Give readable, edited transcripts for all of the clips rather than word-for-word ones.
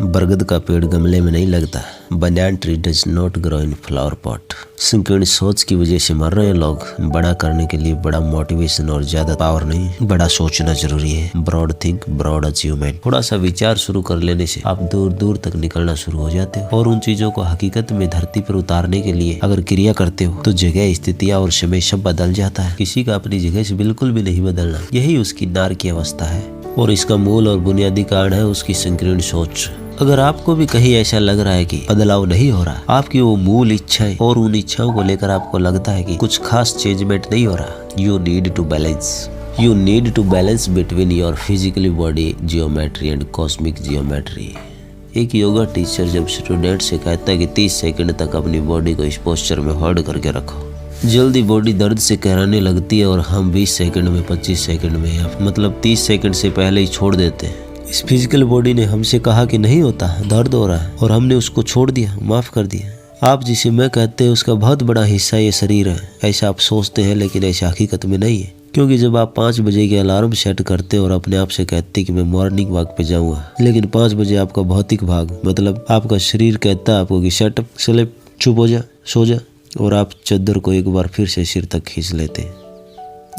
बरगद का पेड़ गमले में नहीं लगता। Banyan tree does not grow in flower pot. संकीर्ण सोच की वजह से मर रहे हैं लोग। बड़ा करने के लिए बड़ा मोटिवेशन और ज्यादा पावर नहीं, बड़ा सोचना जरूरी है। Broad think broad achievement. थोड़ा सा विचार शुरू कर लेने से आप दूर दूर तक निकलना शुरू हो जाते हो और उन चीजों को हकीकत में धरती पर उतारने के लिए अगर क्रिया करते हो तो जगह, स्थितियाँ और समय सब बदल जाता है। किसी का अपनी जगह से बिल्कुल भी नहीं बदलना, यही उसकी नार की अवस्था है और इसका मूल और बुनियादी कारण है उसकी संकीर्ण सोच। अगर आपको भी कहीं ऐसा लग रहा है कि बदलाव नहीं हो रहा, आपकी वो मूल इच्छाएं और उन इच्छाओं को लेकर आपको लगता है कि कुछ खास चेंजमेंट नहीं हो रहा, you need to balance. You need to balance between your physically body geometry and cosmic geometry. एक योगा टीचर जब स्टूडेंट से कहता है कि 30 सेकंड तक अपनी बॉडी को इस पोस्चर में होल्ड करके रखो, जल्दी बॉडी दर्द से कहराने लगती है और हम 20 सेकंड में, 25 सेकंड में या मतलब 30 सेकंड से पहले ही छोड़ देते हैं। इस फिजिकल बॉडी ने हमसे कहा कि नहीं होता, दर्द हो रहा है और हमने उसको छोड़ दिया, माफ कर दिया। आप जिसे मैं कहते हैं उसका बहुत बड़ा हिस्सा ये शरीर है। ऐसा आप सोचते हैं लेकिन ऐसा हकीकत में नहीं है, क्योंकि जब आप 5 बजे के अलार्म सेट करते हैं और अपने आप से कहते कि मैं मॉर्निंग वॉक पे जाऊंगा, लेकिन 5 बजे आपका भौतिक भाग मतलब आपका शरीर कहता है आपको कि शट अप, स्लीप, चुप हो जा, सो जा, और आप चद्दर को एक बार फिर से सिर तक खींच लेते हैं।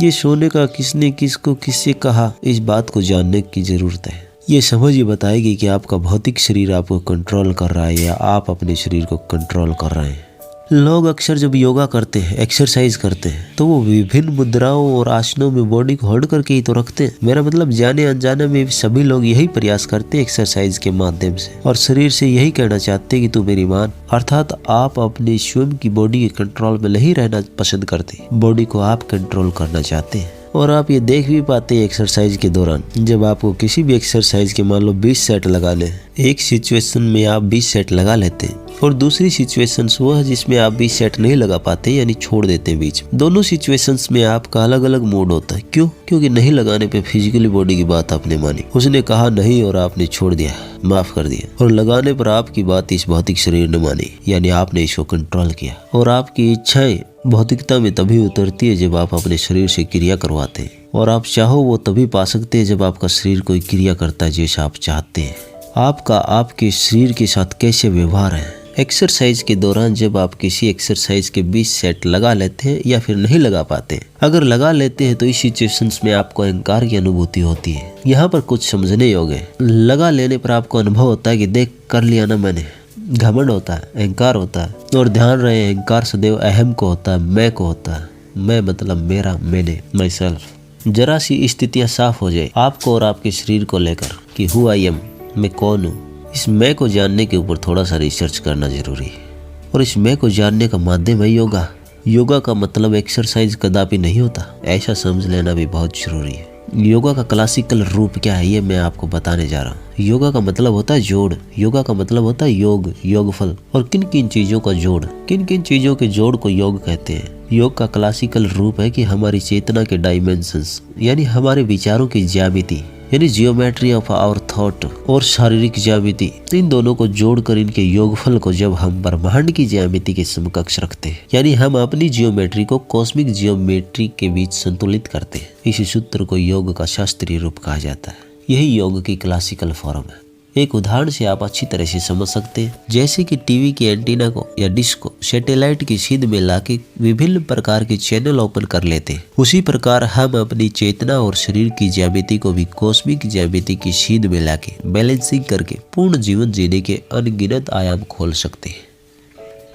ये सोने का किसने किसको किससे कहा, इस बात को जानने की जरूरत है। ये समझ ही बताएगी कि आपका भौतिक शरीर आपको कंट्रोल कर रहा है या आप अपने शरीर को कंट्रोल कर रहे हैं। लोग अक्सर जब योगा करते हैं, एक्सरसाइज करते हैं, तो वो विभिन्न मुद्राओं और आसनों में बॉडी को होल्ड करके ही तो रखते हैं। मेरा मतलब जाने अनजाने में सभी लोग यही प्रयास करते हैं एक्सरसाइज के माध्यम से, और शरीर से यही कहना चाहते हैं कि तू मेरी मान। अर्थात आप अपने स्वयं की बॉडी के कंट्रोल में नहीं रहना पसंद करते, बॉडी को आप कंट्रोल करना चाहते हैं। और आप ये देख भी पाते हैं एक्सरसाइज के दौरान, जब आपको किसी भी एक्सरसाइज के मान लो 20 सेट लगाने हैं, एक सिचुएशन में आप 20 सेट लगा लेते हैं और दूसरी सिचुएशंस वो है जिसमें आप 20 सेट नहीं लगा पाते, यानी छोड़ देते हैं बीच। दोनों सिचुएशंस में आपका अलग अलग मूड होता है। क्यों? क्योंकि नहीं लगाने पे फिजिकली बॉडी की बात आपने मानी, उसने कहा नहीं और आपने छोड़ दिया, माफ कर दिया, और लगाने पर आपकी बात इस भौतिक शरीर ने मानी, यानी आपने इसको कंट्रोल किया। और आपकी इच्छाएं भौतिकता में तभी उतरती है जब आप अपने शरीर से क्रिया करवाते हैं, और आप चाहो वो तभी पा सकते हैं जब आपका शरीर कोई क्रिया करता है जैसा आप चाहते हैं। आपका आपके शरीर के साथ कैसे व्यवहार है। एक्सरसाइज के दौरान जब आप किसी एक्सरसाइज के 20 सेट लगा लेते हैं या फिर नहीं लगा पाते, अगर लगा लेते हैं तो इस सिचुएशंस में आपको अहंकार की अनुभूति होती है। यहाँ पर कुछ समझने योग्य है। लगा लेने पर आपको अनुभव होता है कि देख कर लिया ना मैंने, घमंड होता है, अहंकार होता है। और ध्यान रहे अहंकार सदैव अहम को होता है, मैं को होता है। मैं मतलब मेरा, मैंने, माई सेल्फ। जरा सी स्थितियाँ साफ हो जाए आपको और आपके शरीर को लेकर कि हु आई एम, मैं कौन हूँ, इस मैं को जानने के ऊपर थोड़ा सा रिसर्च करना जरूरी है। और इस मैं को जानने का माध्यम है योगा। योगा का मतलब एक्सरसाइज कदापि नहीं होता, ऐसा समझ लेना भी बहुत जरूरी है। योगा का क्लासिकल रूप क्या है ये मैं आपको बताने जा रहा हूँ। योगा का मतलब होता है जोड़, योगा का मतलब होता है योग, योगफल। और किन किन चीजों का जोड़, किन किन चीजों के जोड़ को योग कहते हैं। योग का क्लासिकल रूप है कि हमारी चेतना के डायमेंशंस, यानी हमारे विचारों की ज्यामिति, यानी जियोमेट्री ऑफ आवर थॉट, और शारीरिक ज्यामिति, इन दोनों को जोड़कर इनके योगफल को जब हम ब्रह्मांड की ज्यामिति के समकक्ष रखते हैं, यानी हम अपनी जियोमेट्री को कॉस्मिक जियोमेट्री के बीच संतुलित करते हैं, इसी सूत्र को योग का शास्त्रीय रूप कहा जाता है। यही योग की क्लासिकल फॉर्म है। एक उदाहरण से आप अच्छी तरह से समझ सकते हैं, जैसे कि टीवी की एंटीना को या डिश को सैटेलाइट की सीध में लाके विभिन्न प्रकार के चैनल ओपन कर लेते हैं, उसी प्रकार हम अपनी चेतना और शरीर की ज्यामिति को भी कॉस्मिक ज्यामिति की सीध में लाके बैलेंसिंग करके पूर्ण जीवन जीने के अनगिनत आयाम खोल सकते हैं।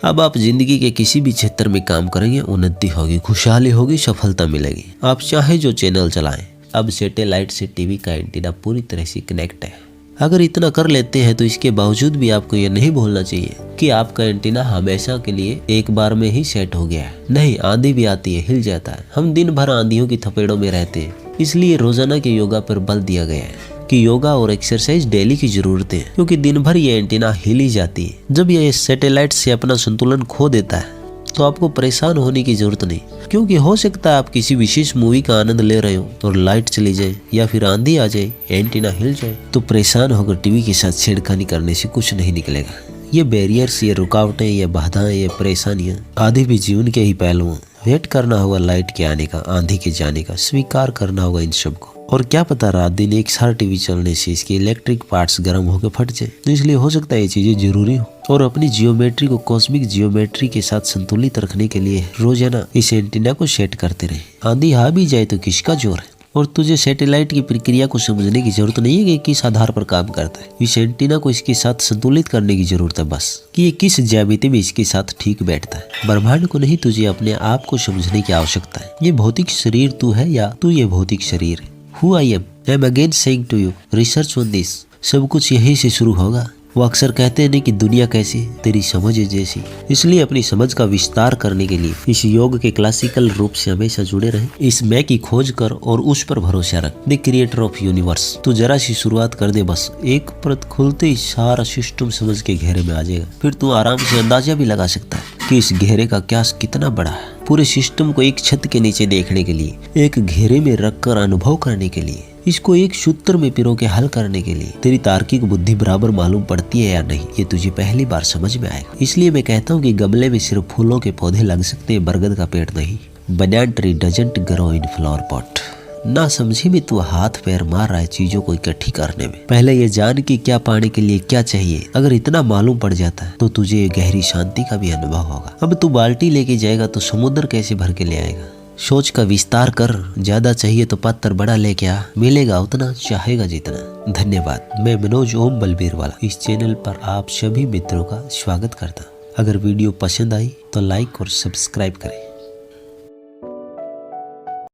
अब आप जिंदगी के किसी भी क्षेत्र में काम करेंगे, उन्नति होगी, खुशहाली होगी, सफलता मिलेगी। आप चाहे जो चैनल चलाएं। अब सैटेलाइट से टीवी का एंटीना पूरी तरह से कनेक्ट है। अगर इतना कर लेते हैं तो इसके बावजूद भी आपको ये नहीं भूलना चाहिए कि आपका एंटीना हमेशा के लिए एक बार में ही सेट हो गया है। नहीं, आंधी भी आती है, हिल जाता है। हम दिन भर आंधियों की थपेड़ों में रहते हैं। इसलिए रोजाना के योगा पर बल दिया गया है कि योगा और एक्सरसाइज डेली की जरूरत है, क्योंकि दिन भर ये एंटीना हिल ही जाती है। जब ये सैटेलाइट से अपना संतुलन खो देता है तो आपको परेशान होने की जरूरत नहीं, क्योंकि हो सकता है आप किसी विशेष मूवी का आनंद ले रहे हो और लाइट चली जाए या फिर आंधी आ जाए, एंटीना हिल जाए, तो परेशान होकर टीवी के साथ छेड़खानी करने से कुछ नहीं निकलेगा। ये बैरियर्स, ये रुकावटें, ये बाधाएं, ये परेशानियां आदि भी जीवन के ही पहलू हैं। वेट करना होगा लाइट के आने का, आंधी के जाने का, स्वीकार करना होगा इन सब को। और क्या पता रात दिन एक साथ टीवी चलने से इसके इलेक्ट्रिक पार्ट्स गर्म होकर फट जाए। तो इसलिए हो सकता है ये चीजें जरूरी हो। और अपनी जियोमेट्री को कॉस्मिक जियोमेट्री के साथ संतुलित रखने के लिए रोजाना इस एंटीना को सेट करते रहे। आंधी आ भी जाए तो किसका जोर है। और तुझे सैटेलाइट की प्रक्रिया को समझने की जरूरत नहीं है कि किस आधार पर काम करता है। इस एंटीना को इसके साथ संतुलित करने की जरूरत है बस, कि ये किस ज्यामिति में इसके साथ ठीक बैठता है। ब्रह्मांड को नहीं, तुझे अपने आप को समझने की आवश्यकता है। ये भौतिक शरीर तू है या तू ये भौतिक शरीर है। Who I am? I'm again saying to you, research on this. सब कुछ यहीं से शुरू होगा। वो अक्सर कहते हैं कि दुनिया कैसी है, तेरी समझ जैसी। इसलिए अपनी समझ का विस्तार करने के लिए इस योग के क्लासिकल रूप से हमेशा जुड़े रहे। इस मैं की खोज कर और उस पर भरोसा रख। The creator of universe. तू जरा सी शुरुआत कर दे बस, एक परत खुलते ही सारा सिस्टम समझ के घेरे में आ जाएगा। फिर तू आराम से अंदाजा भी लगा सकता है कि इस घेरे का क्या कितना बड़ा है। पूरे सिस्टम को एक छत के नीचे देखने के लिए, एक घेरे में रखकर अनुभव करने के लिए, इसको एक सूत्र में पिरो के हल करने के लिए तेरी तार्किक बुद्धि बराबर मालूम पड़ती है या नहीं, ये तुझे पहली बार समझ में आएगा। इसलिए मैं कहता हूँ कि गमले में सिर्फ फूलों के पौधे लग सकते हैं, बरगद का पेड़ नहीं। Banyan tree doesn't grow in flower pot. ना समझी में तू हाथ पैर मार रहा है चीजों को इकट्ठी करने में। पहले ये जान कि क्या पाने के लिए क्या चाहिए। अगर इतना मालूम पड़ जाता है तो तुझे गहरी शांति का भी अनुभव होगा। अब तू बाल्टी लेके जाएगा तो समुद्र कैसे भर के ले आएगा। सोच का विस्तार कर, ज्यादा चाहिए तो पत्थर बड़ा लेके आ, मिलेगा उतना, चाहेगा जितना। धन्यवाद। मैं मनोज ओम बलबीर वाला इस चैनल पर आप सभी मित्रों का स्वागत करता हूँ। अगर वीडियो पसंद आई तो लाइक और सब्सक्राइब करें।